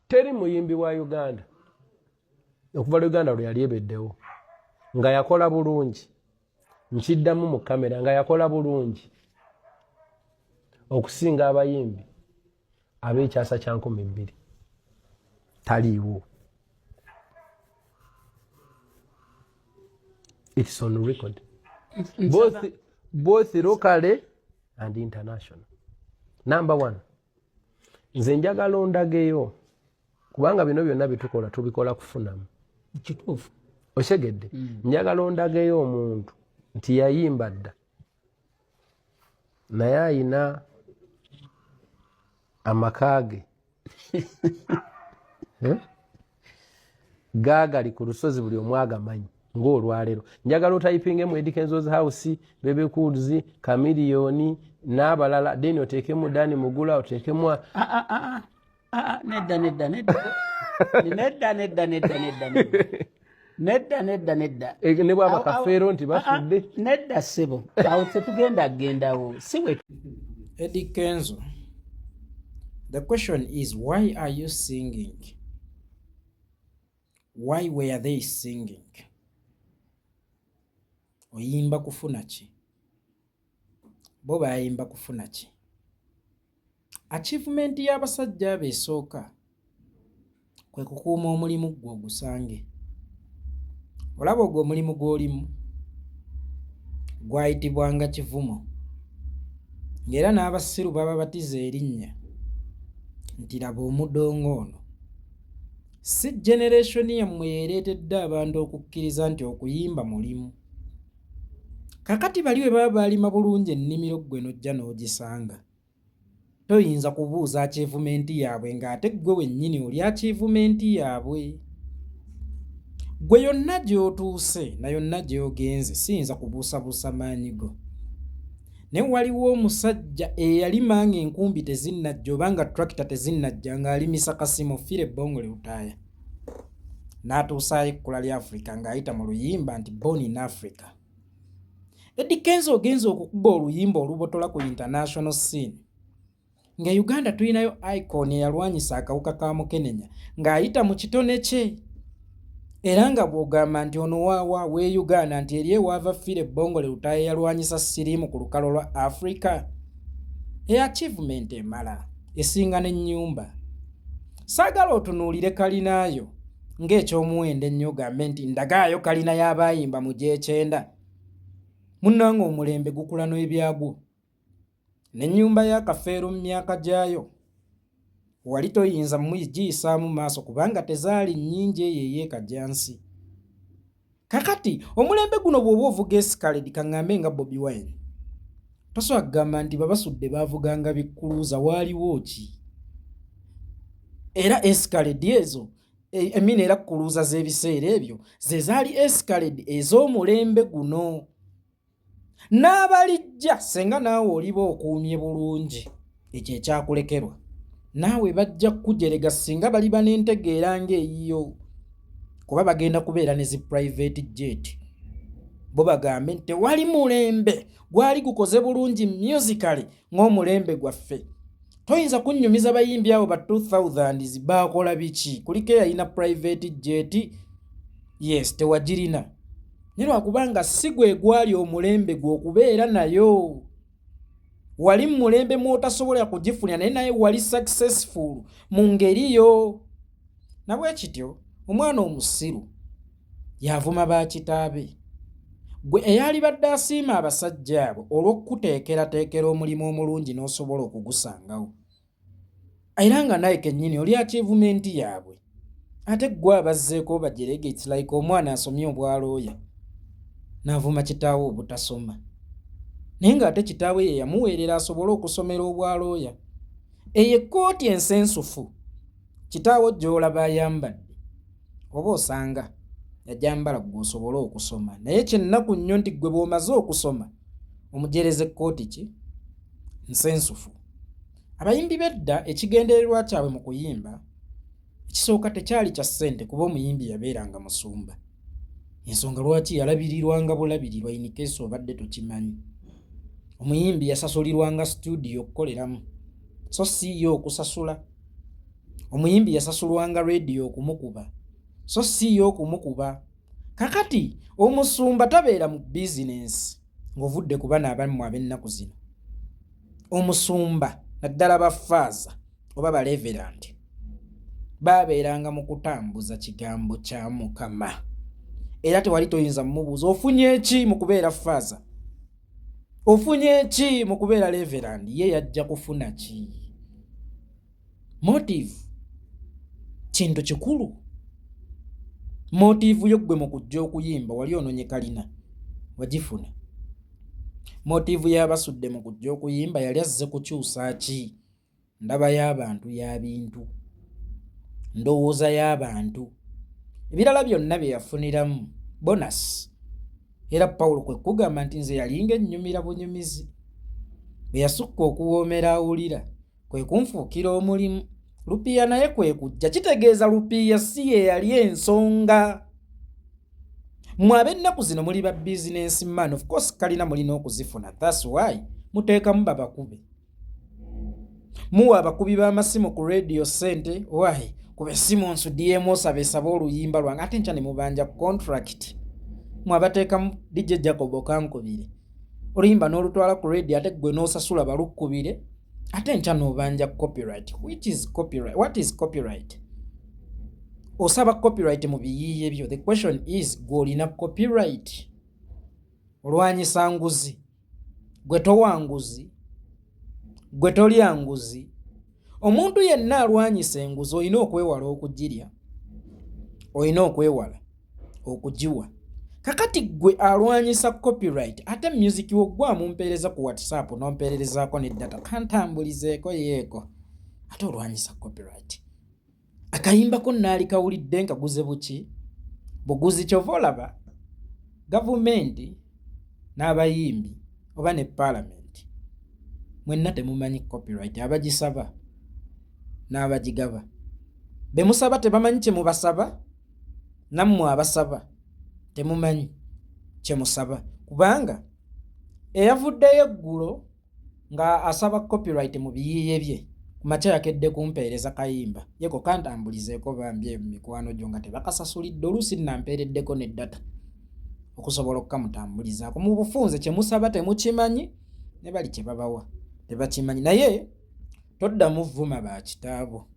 teri muyimbi wa Uganda okuva Uganda lwe yali ebeddewo nga yakola bulungi nkiddamu mu kamera nga yakola bulungi okusinga abayimbi ab'ekyasa kya 2000 taliiwo. It's on record. Both locally and international. Number one, nze njagala ondageyo kubanga bino byonna bitukola tubikola kufunamu. Kituufu. Oshegedde. Njagala ondageyo omuntu nti yayimba dda naye ayina amakaage gaagali ku lusozi buli omu agamanyi ng'olwaleero. Njagala otayipingemu Eddy Kenzo's House, Bebe Cool's, Chameleone n'abalala then oteekemu Dani Mugula oteekemu nedda ne bwaba kafeero nti bafudde nedda ssebo awo tetugendagendawo si we. Eddy Kenzo, the question is, why are you singing? Why were they singing? Oyimba kufuna ki? Bo bayimba kufuna ki? Achievement y'abasajja abesooka kwe kukuuma omulimu gwo ogusange. Olaba ogwo omulimu gw'olimu gwayitibwanga kivumo, ng'era n'abasiru baba batiza erinnya nti laba omudongo ono. Si generation yammwe yeereetedde abantu okukkiriza nti okuyimba mulimu. Kakati bali bwe baba balima bulungi ennimiro gwe nojja n'ogisanga. Toyinza kubuuza achievement yaabwe ng'ate gwe wennyini oli achievement yaabwe. Gwe yonna gy'otuuse na yonna gy'ogenze siyinza kubuusabuusa maanyi go. Ne waliwo omusajja eyalima ng'enkumbi tezinnajja oba nga tractor tezinnajja ng'alimisa kasimu fire ebbongo lutaaya. N'atuusaayo ekkula lya Africa ng'ayita mu luyimba nti born in Africa. Eddy Kenzo ogenza okukuba oluyimba olubotola ku international scene. Nga Uganda tulinayo icon eyalwanyisa akawuka ka mukenenya ng'ayita mu kitone kye. Era nga bw'ogamba nti ono waawa we Uganda nti eri ewaava fire ebbongo lutaaya yalwanyisa siriimu ku lukalo lwa Africa. Achievement emala esinga n'ennyumba. Saagala otunuulire kalinaayo ng'ekyomuwendo ennyo ogambe nti ndagaayo kalina y'abayimba mu G9. Munnange omulembe gukula n'ebyagwo. N'ennyumba ya Kafeero mu myaka gyayo wali toyinza mugiyisaamu maaso kubanga tezaali nnyingi eyo ey'ekajjansi. Kakati omulembe guno bw'oba ovuga Escalade kaŋŋambe nga Bobi Wine, tosobola kugamba nti babasudde baavuganga bikkuluuza waaliwo ki? Era Escalade ezo emina era kkuluuza z'ebiseera ebyo ze zaali Escalade ez'omulembe guno. N'abalijja senga naawe oliba okuumye bulungi ekyo ekyakulekerwa, naawe bajja kujerega singa bali banentegeera ng'eyiyo, kuba bagenda kubeera ne zi private jet. Bo bagambe nti tewali mulembe gwali gukoze bulungi musically ng'omulembe gwaffe. Toyinza kunnyumiza bayimbi abo ba 2000s baakola biki? Kuliko eyalina private jet, yes tewagirina. Ne lwakubanga si gwe gwali omulembe gw'okubeera nayo. Wali mulembe mw'otasobola kugifunira naye wali successful mu ngeri yo. Nabwe kityo omwana omusiru yavuma bakitaabe. Gwe eyali badde asiima abasajja abo olw'okuteekerateekera omulimu omulungi n'osobola okugusangawo. Era nga naye kennyini oli achievement yaabwe. Ate gwe abazzeeko bajerege it's like omwana asomye obwalooya n'avuma kitaawe obutasoma. Naye ng'ate kitaawe ye yamuweerera asobole okusomera obwalooya. Eyo ekkooti ensensufu kitaawe gy'olaba ayambadde oba osanga yajambala gwe osobole okusoma. Naye kyennaku nnyo nti gwe bw'omaze okusoma omujereza ekkooti ki nsensufu. Abayimbi bedda ekigendererwa kyabwe mu kuyimba ekisooka tekyali kya ssente kuba omuyimbi yabeeranga musumba. Ensonga lwaki yalabirirwanga bulabirirwa in case obadde tokimanyi. Omuyimbi yasasulirwanga studio okukoleramu so si yo okusasula. omuyimbi yasasulwanga radio okumukuba so siyo okumukuba. Kakati omusumba tabeera mu bizinensi ng'ovudde ku bana abamu ab'ennaku zino. Omusumba naddala bafaaza oba baleverandi baabeeranga mu kutambuza kigambo kya Mukama, era tewali toyinza mumubuuza ofunye eki mu kubeera faaza, ofunye eki mu kubeera leverandi, ye yajja kufuna ki? Motive kintu kikulu. Motive yo gwe mu kujja okuyimba wali ononye kalina wagifuna. Motive y'abasudde mu kujja okuyimba yali azze kukyusa ki? Ndaba y'abantu y'abintu, ndowooza y'abantu, ebirala byonna bye yafuniramu bonus. Era Pawulo kwe kugamba nti nze yalinga ennyumira bunyumizi, bwe yasukka okuwoomera awulira kwe kunfuukira omulimu. Lupiiya naye kwe kujja, kitegeeza Lupiiya si ye yali ensonga. Mmwe ab'ennaku zino muli ba business man, of course kalina mulina okuzifuna, that's why muteekamu babakube. Muwa abakubi b'amasimu ku radio sente, why kuba essimu nsuddiyemu osaba oluyimba lwange ate nkya ne mubanja contract. Mmwe abateekamu DJ Jacob okankubire oluyimba n'olutwala ku radio ate gwe n'osasula balukkubire ate nkya n'obanja copyright. Which is copyright? What is copyright? Osaba copyright mu biyiiye byo. The question is gwe olina copyright? Olwanyisa nguzi, gwe towa nguzi, gwe tolya nguzi. Omuntu yenna alwanyisa enguzi olina okwewala okugirya, olina okwewala okugiwa. Kakati gwe alwanyisa copyright ate music wo gwa mumpeereza ku WhatsApp n'ompeererezaako ne data kantambulizeeko yeeko ate olwanyisa copyright. Akayimba ko naali kawulidde nkaguze buki buguzi kyova olaba gavumenti n'abayimbi oba ne parliament mwenna temumanyi copyright. Abagisaba n'abagigaba be musaba tebamanyi kye mubasaba, nammwe abasaba temumanyi kye musaba, kubanga eyavuddeyo eggulo nga asaba copyright mu biyiiye bye kumakya yakedde kumpeereza kayimba yeko kantambulizeeko bambye mu mikwano gyo nga tebakasasulidde oluusi nampeereddeko ne data okusobola okukamutambulizaako. Mu bufunze kye musaba temukimanyi, ne bali kye babawa tebakimanyi. Naye toddamu vuma ba kitaabo.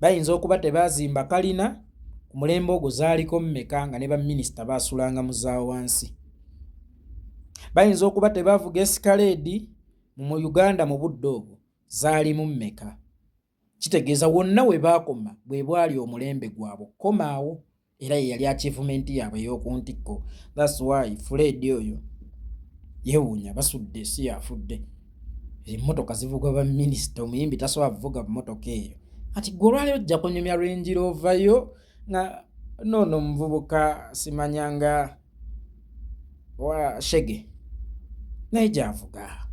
Bayinza okuba tebaazimba kalina ku mulembe ogwo zaaliko mmeka nga ne baminisita baasulanga mu za wansi. Bayinza okuba tebaavuga esikaleedi mu Uganda mu budde obwo zaalimu mmeka. Kitegeeza wonna we baakoma bwe bwali omulembe gwabwe komaawo, era ye yali achievement yaabwe ey'oku ntikko. That's why Fred oyo yeewuunya basudde si yafudde. Emmotoka zivugwa baminisita, omuyimbi tasobola kuvuga mmotoka eyo. Kati gwe olwali ojja kunyumya Range Rover yo nga noono omuvubuka simanyanga wa Shege naye gy'avuga.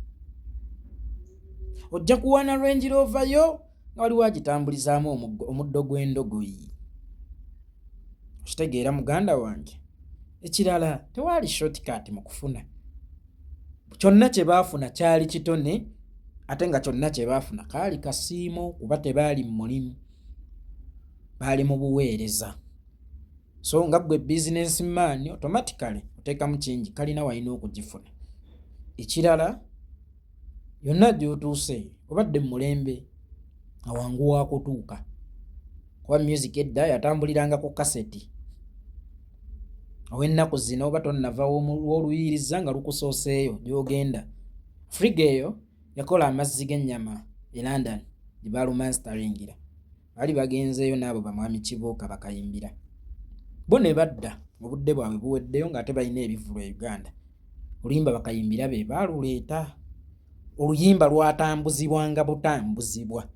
Ojja kuwana Range Rover yo nga waliwo agitambulizaamu omuddo gw'endogoyi. Okitegeera muganda wange. Ekirala tewaali shortcut mu kufuna. Kyonna kye baafuna kyali kitone ate nga kyonna kye baafuna kaali kasiimo kuba tebaali mu mulimu, baali mu buweereza. So nga gwe business man automatically oteekamu kingi kalina walina okugifuna. Ekirala yonna gy'otuuse obadde mu mulembe awangu wa kutuuka, kuba music edda yatambuliranga ku kaseti. Ow'ennaku zino oba tonnava w'oluyiriza nga lukusooseeyo gy'ogenda. Friga eyo yakola amazzi g'ennyama e London gye baalumanstaringira. Baali bagenzeeyo n'abo bamwami Kibuuka bakayimbira. Bo ne badda obudde bwabwe buweddeyo ng'ate balina ebivulo e Uganda. Oluyimba bakayimbira be baaluleeta. Oluyimba lwatambuzibwanga butambuzibwa.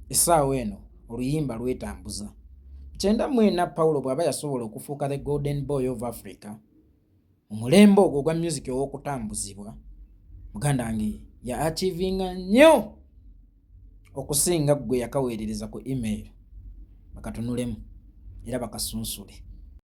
Essaawa eno oluyimba lwetambuza. 94 Pawulo bw'aba yasobola okufuuka the golden boy of Africa, omulembe ogwo gwa music ow'okutambuzibwa, muganda wange ya achievinga nnyo okusinga gwe yakaweerereza ku email bakatunulemu era bakasunsule.